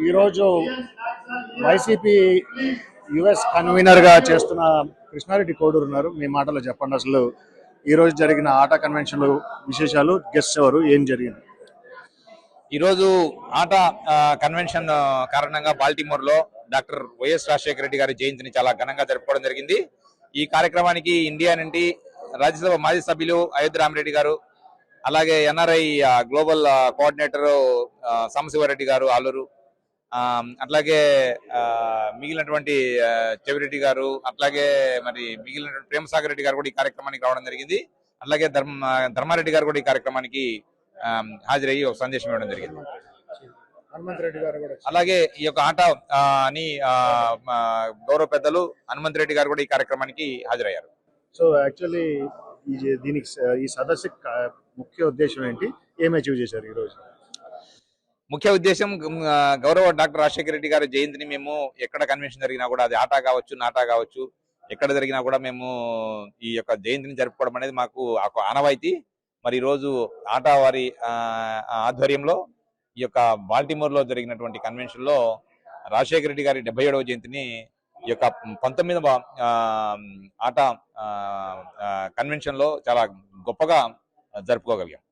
ఈరోజు YCP US కన్వీనర్గా చేస్తున్న కృష్ణారెడ్డి కోడూరు ఉన్నారు. మీ మాటలో చెప్పండి, అసలు ఈరోజు జరిగిన ఆట కన్వెన్షన్లు విశేషాలు, గెస్ట్ ఎవరు, ఏం జరిగింది? ఈరోజు ఆట కన్వెన్షన్ కారణంగా బాల్టిమోర్ లో డాక్టర్ వైఎస్ రాజశేఖర రెడ్డి గారి జయంతిని చాలా ఘనంగా జరుపుకోవడం జరిగింది. ఈ కార్యక్రమానికి ఇండియా నుండి రాజ్యసభ మాజీ సభ్యులు అయోధ్య రామిరెడ్డి గారు, అలాగే ఎన్ఆర్ఐ గ్లోబల్ కోఆర్డినేటర్ సాంబశివరెడ్డి గారు ఆలూరు, అట్లాగే మిగిలినటువంటి చెవిరెడ్డి గారు, అట్లాగే మరి మిగిలినటువంటి ప్రేమసాగర్ రెడ్డి గారు కూడా ఈ కార్యక్రమానికి రావడం జరిగింది. అట్లాగే ధర్మారెడ్డి గారు కూడా ఈ కార్యక్రమానికి హాజరయ్యి ఒక సందేశం ఇవ్వడం జరిగింది. అలాగే ఈ యొక్క ఆట అని గౌరవ పెద్దలు హనుమంత్ రెడ్డి గారు కూడా ఈ కార్యక్రమానికి హాజరయ్యారు. సో యాక్చువల్లీ దీనికి ఈ సదస్సు ముఖ్య ఉద్దేశం ఏంటి, ఏం అచీవ్ చేశారు ఈరోజు? ముఖ్య ఉద్దేశం గౌరవ డాక్టర్ రాజశేఖర రెడ్డి గారి జయంతిని మేము ఎక్కడ కన్వెన్షన్ జరిగినా కూడా, అది ఆట కావచ్చు, నాటా కావచ్చు, ఎక్కడ జరిగినా కూడా మేము ఈ యొక్క జయంతిని జరుపుకోవడం అనేది మాకు ఆనవాయితీ. మరి ఈరోజు ఆట వారి ఆధ్వర్యంలో ఈ యొక్క బాల్టిమోర్ లో జరిగినటువంటి కన్వెన్షన్ లో రాజశేఖర రెడ్డి గారి 77వ జయంతిని ఈ యొక్క 19వ ఆట కన్వెన్షన్ లో చాలా గొప్పగా జరుపుకోగలిగాం.